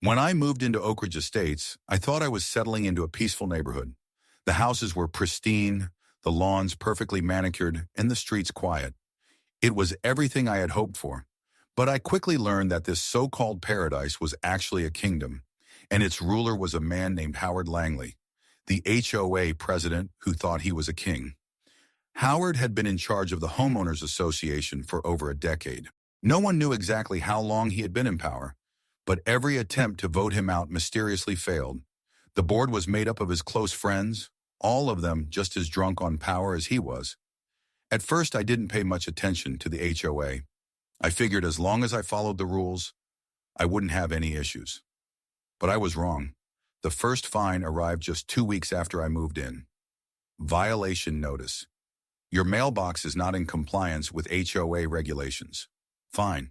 When I moved into Oak Ridge Estates, I thought I was settling into a peaceful neighborhood. The houses were pristine, the lawns perfectly manicured, and the streets quiet. It was everything I had hoped for. But I quickly learned that this so-called paradise was actually a kingdom, and its ruler was a man named Howard Langley, the HOA president who thought he was a king. Howard had been in charge of the Homeowners Association for over a decade. No one knew exactly how long he had been in power, but every attempt to vote him out mysteriously failed. The board was made up of his close friends, all of them just as drunk on power as he was. At first, I didn't pay much attention to the HOA. I figured as long as I followed the rules, I wouldn't have any issues. But I was wrong. The first fine arrived just 2 weeks after I moved in. Violation notice. Your mailbox is not in compliance with HOA regulations. Fine.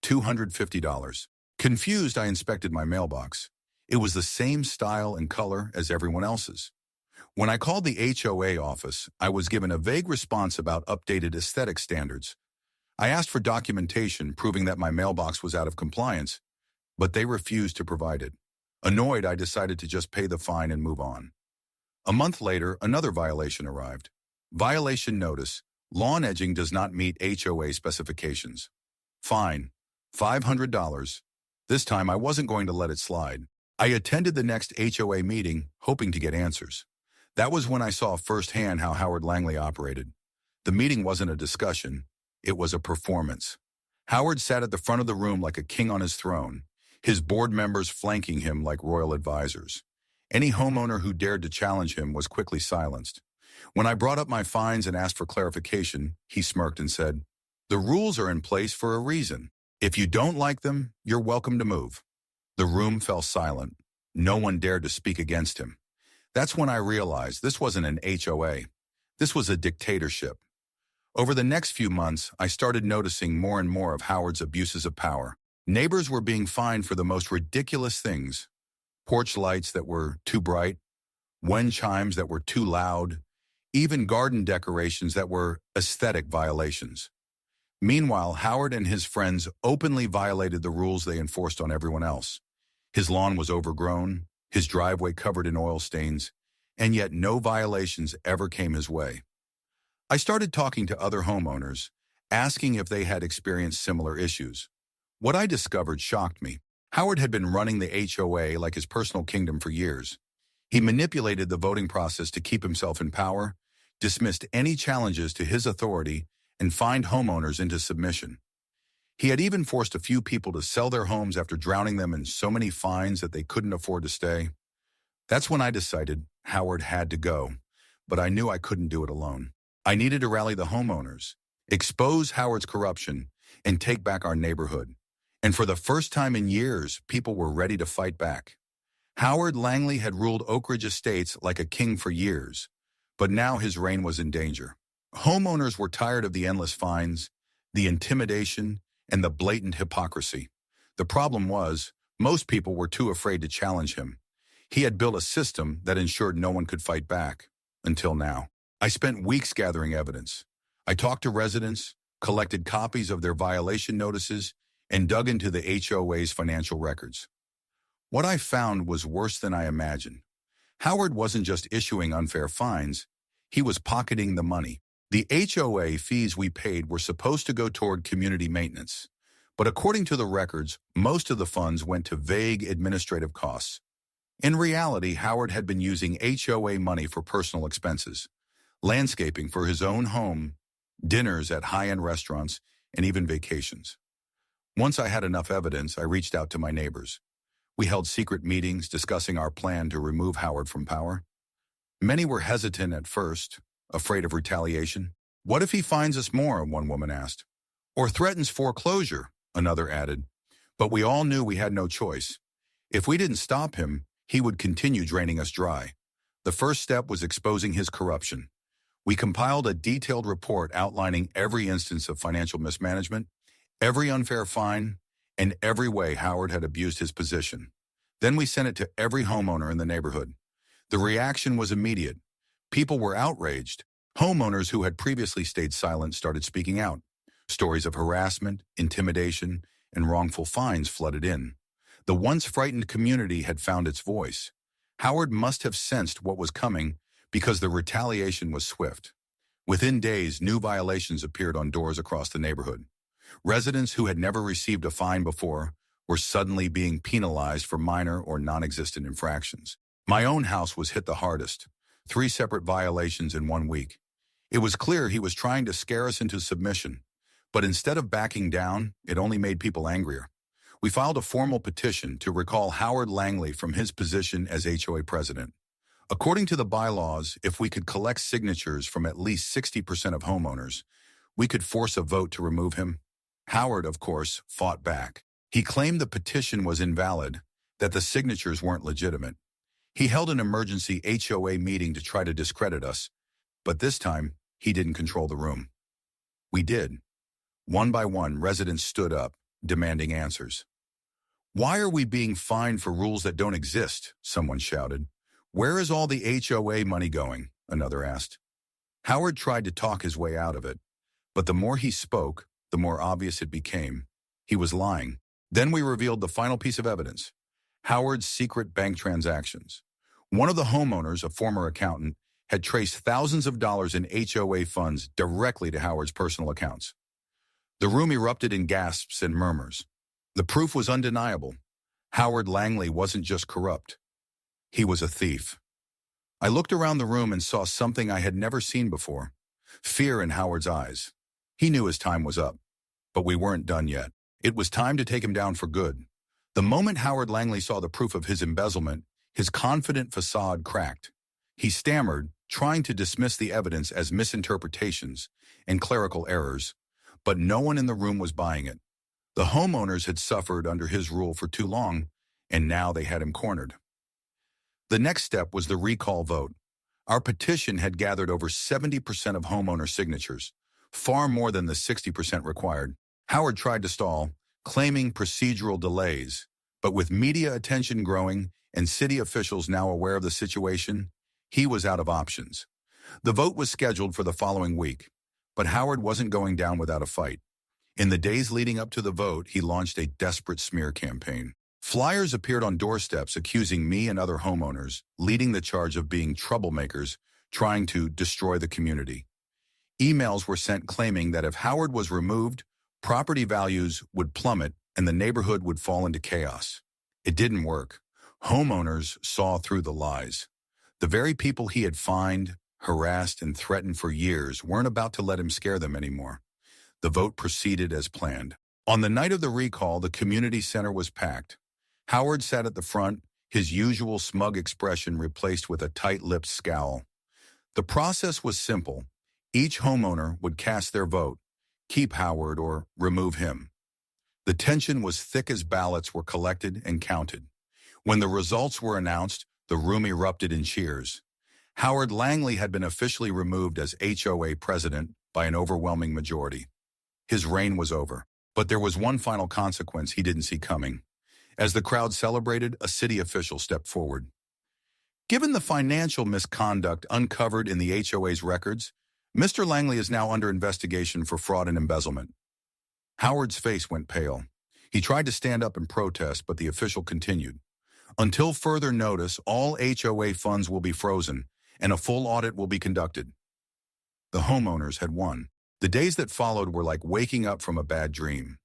$250. Confused, I inspected my mailbox. It was the same style and color as everyone else's. When I called the HOA office, I was given a vague response about updated aesthetic standards. I asked for documentation proving that my mailbox was out of compliance, but they refused to provide it. Annoyed, I decided to just pay the fine and move on. A month later, another violation arrived. Violation notice. Lawn edging does not meet HOA specifications. Fine. $500. This time, I wasn't going to let it slide. I attended the next HOA meeting, hoping to get answers. That was when I saw firsthand how Howard Langley operated. The meeting wasn't a discussion. It was a performance. Howard sat at the front of the room like a king on his throne, his board members flanking him like royal advisors. Any homeowner who dared to challenge him was quickly silenced. When I brought up my fines and asked for clarification, he smirked and said, "The rules are in place for a reason. If you don't like them, you're welcome to move." The room fell silent. No one dared to speak against him. That's when I realized this wasn't an HOA. This was a dictatorship. Over the next few months, I started noticing more and more of Howard's abuses of power. Neighbors were being fined for the most ridiculous things. Porch lights that were too bright, wind chimes that were too loud, even garden decorations that were aesthetic violations. Meanwhile, Howard and his friends openly violated the rules they enforced on everyone else. His lawn was overgrown, his driveway covered in oil stains, and yet no violations ever came his way. I started talking to other homeowners, asking if they had experienced similar issues. What I discovered shocked me. Howard had been running the HOA like his personal kingdom for years. He manipulated the voting process to keep himself in power, dismissed any challenges to his authority, and fined homeowners into submission. He had even forced a few people to sell their homes after drowning them in so many fines that they couldn't afford to stay. That's when I decided Howard had to go, but I knew I couldn't do it alone. I needed to rally the homeowners, expose Howard's corruption, and take back our neighborhood. And for the first time in years, people were ready to fight back. Howard Langley had ruled Oak Ridge Estates like a king for years, but now his reign was in danger. Homeowners were tired of the endless fines, the intimidation, and the blatant hypocrisy. The problem was, most people were too afraid to challenge him. He had built a system that ensured no one could fight back, until now. I spent weeks gathering evidence. I talked to residents, collected copies of their violation notices, and dug into the HOA's financial records. What I found was worse than I imagined. Howard wasn't just issuing unfair fines, he was pocketing the money. The HOA fees we paid were supposed to go toward community maintenance, but according to the records, most of the funds went to vague administrative costs. In reality, Howard had been using HOA money for personal expenses, landscaping for his own home, dinners at high-end restaurants, and even vacations. Once I had enough evidence, I reached out to my neighbors. We held secret meetings discussing our plan to remove Howard from power. Many were hesitant at first, afraid of retaliation. "What if he fines us more?" one woman asked. "Or threatens foreclosure," another added. But we all knew we had no choice. If we didn't stop him, he would continue draining us dry. The first step was exposing his corruption. We compiled a detailed report outlining every instance of financial mismanagement, every unfair fine, and every way Howard had abused his position. Then we sent it to every homeowner in the neighborhood. The reaction was immediate. People were outraged. Homeowners who had previously stayed silent started speaking out. Stories of harassment, intimidation, and wrongful fines flooded in. The once frightened community had found its voice. Howard must have sensed what was coming because the retaliation was swift. Within days, new violations appeared on doors across the neighborhood. Residents who had never received a fine before were suddenly being penalized for minor or non-existent infractions. My own house was hit the hardest. 3 separate violations in 1 week. It was clear he was trying to scare us into submission, but instead of backing down, it only made people angrier. We filed a formal petition to recall Howard Langley from his position as HOA president. According to the bylaws, if we could collect signatures from at least 60% of homeowners, we could force a vote to remove him. Howard, of course, fought back. He claimed the petition was invalid, that the signatures weren't legitimate. He held an emergency HOA meeting to try to discredit us, but this time, he didn't control the room. We did. One by one, residents stood up, demanding answers. "Why are we being fined for rules that don't exist?" someone shouted. "Where is all the HOA money going?" another asked. Howard tried to talk his way out of it, but the more he spoke, the more obvious it became. He was lying. Then we revealed the final piece of evidence: Howard's secret bank transactions. One of the homeowners, a former accountant, had traced thousands of dollars in HOA funds directly to Howard's personal accounts. The room erupted in gasps and murmurs. The proof was undeniable. Howard Langley wasn't just corrupt. He was a thief. I looked around the room and saw something I had never seen before: fear in Howard's eyes. He knew his time was up, but we weren't done yet. It was time to take him down for good. The moment Howard Langley saw the proof of his embezzlement, his confident facade cracked. He stammered, trying to dismiss the evidence as misinterpretations and clerical errors, but no one in the room was buying it. The homeowners had suffered under his rule for too long, and now they had him cornered. The next step was the recall vote. Our petition had gathered over 70% of homeowner signatures, far more than the 60% required. Howard tried to stall, claiming procedural delays, but with media attention growing and city officials now aware of the situation, he was out of options. The vote was scheduled for the following week, but Howard wasn't going down without a fight. In the days leading up to the vote, he launched a desperate smear campaign. Flyers appeared on doorsteps accusing me and other homeowners, leading the charge of being troublemakers, trying to destroy the community. Emails were sent claiming that if Howard was removed, property values would plummet and the neighborhood would fall into chaos. It didn't work. Homeowners saw through the lies. The very people he had fined, harassed, and threatened for years weren't about to let him scare them anymore. The vote proceeded as planned. On the night of the recall, the community center was packed. Howard sat at the front, his usual smug expression replaced with a tight-lipped scowl. The process was simple. Each homeowner would cast their vote, keep Howard or remove him. The tension was thick as ballots were collected and counted. When the results were announced, the room erupted in cheers. Howard Langley had been officially removed as HOA president by an overwhelming majority. His reign was over, but there was one final consequence he didn't see coming. As the crowd celebrated, a city official stepped forward. Given the financial misconduct uncovered in the HOA's records, Mr. Langley is now under investigation for fraud and embezzlement. Howard's face went pale. He tried to stand up and protest, but the official continued. Until further notice, all HOA funds will be frozen, and a full audit will be conducted. The homeowners had won. The days that followed were like waking up from a bad dream.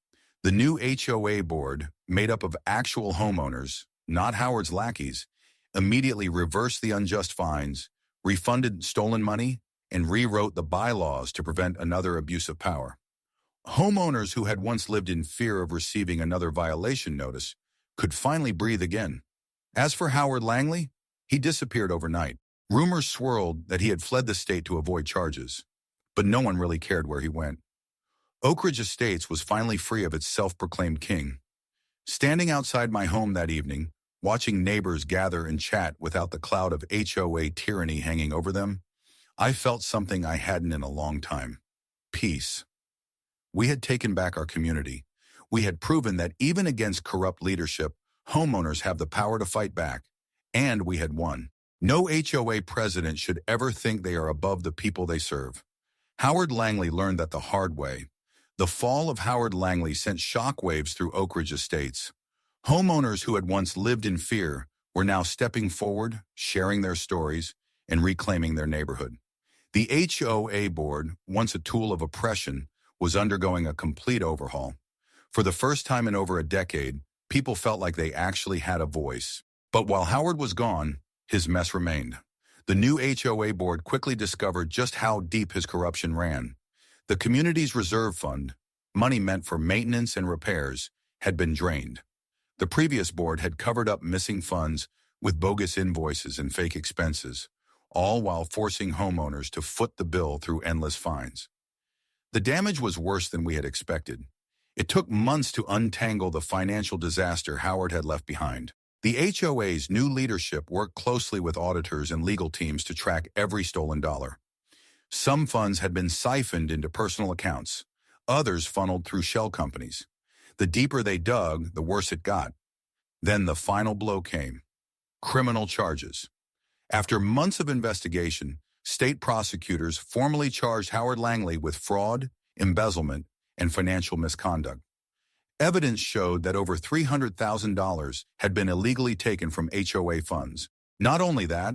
The new HOA board, made up of actual homeowners, not Howard's lackeys, immediately reversed the unjust fines, refunded stolen money, and rewrote the bylaws to prevent another abuse of power. Homeowners who had once lived in fear of receiving another violation notice could finally breathe again. As for Howard Langley, he disappeared overnight. Rumors swirled that he had fled the state to avoid charges, but no one really cared where he went. Oak Ridge Estates was finally free of its self-proclaimed king. Standing outside my home that evening, watching neighbors gather and chat without the cloud of HOA tyranny hanging over them, I felt something I hadn't in a long time: peace. We had taken back our community. We had proven that even against corrupt leadership, homeowners have the power to fight back. And we had won. No HOA president should ever think they are above the people they serve. Howard Langley learned that the hard way. The fall of Howard Langley sent shockwaves through Oak Ridge Estates. Homeowners who had once lived in fear were now stepping forward, sharing their stories, and reclaiming their neighborhood. The HOA board, once a tool of oppression, was undergoing a complete overhaul. For the first time in over a decade, people felt like they actually had a voice. But while Howard was gone, his mess remained. The new HOA board quickly discovered just how deep his corruption ran. The community's reserve fund, money meant for maintenance and repairs, had been drained. The previous board had covered up missing funds with bogus invoices and fake expenses, all while forcing homeowners to foot the bill through endless fines. The damage was worse than we had expected. It took months to untangle the financial disaster Howard had left behind. The HOA's new leadership worked closely with auditors and legal teams to track every stolen dollar. Some funds had been siphoned into personal accounts, others funneled through shell companies. The deeper they dug, the worse it got. Then the final blow came: criminal charges. After months of investigation, state prosecutors formally charged Howard Langley with fraud, embezzlement, and financial misconduct. Evidence showed that over $300,000 had been illegally taken from HOA funds. Not only that,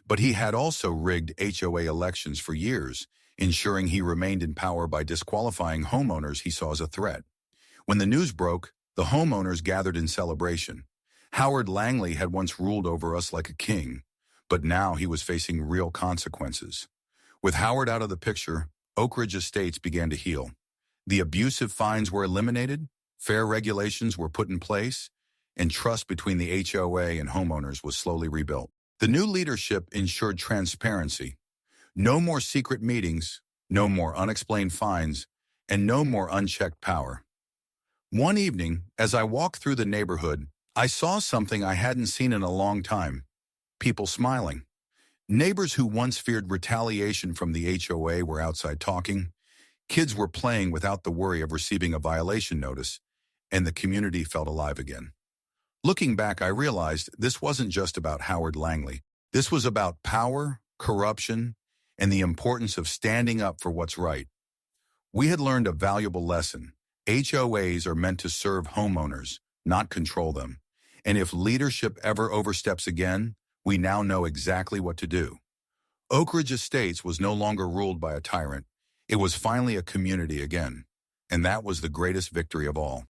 but he had also rigged HOA elections for years, ensuring he remained in power by disqualifying homeowners he saw as a threat. When the news broke, the homeowners gathered in celebration. Howard Langley had once ruled over us like a king, but now he was facing real consequences. With Howard out of the picture, Oak Ridge Estates began to heal. The abusive fines were eliminated, fair regulations were put in place, and trust between the HOA and homeowners was slowly rebuilt. The new leadership ensured transparency. No more secret meetings, no more unexplained fines, and no more unchecked power. One evening, as I walked through the neighborhood, I saw something I hadn't seen in a long time: people smiling. Neighbors who once feared retaliation from the HOA were outside talking. Kids were playing without the worry of receiving a violation notice, and the community felt alive again. Looking back, I realized this wasn't just about Howard Langley. This was about power, corruption, and the importance of standing up for what's right. We had learned a valuable lesson. HOAs are meant to serve homeowners, not control them. And if leadership ever oversteps again, we now know exactly what to do. Oak Ridge Estates was no longer ruled by a tyrant. It was finally a community again. And that was the greatest victory of all.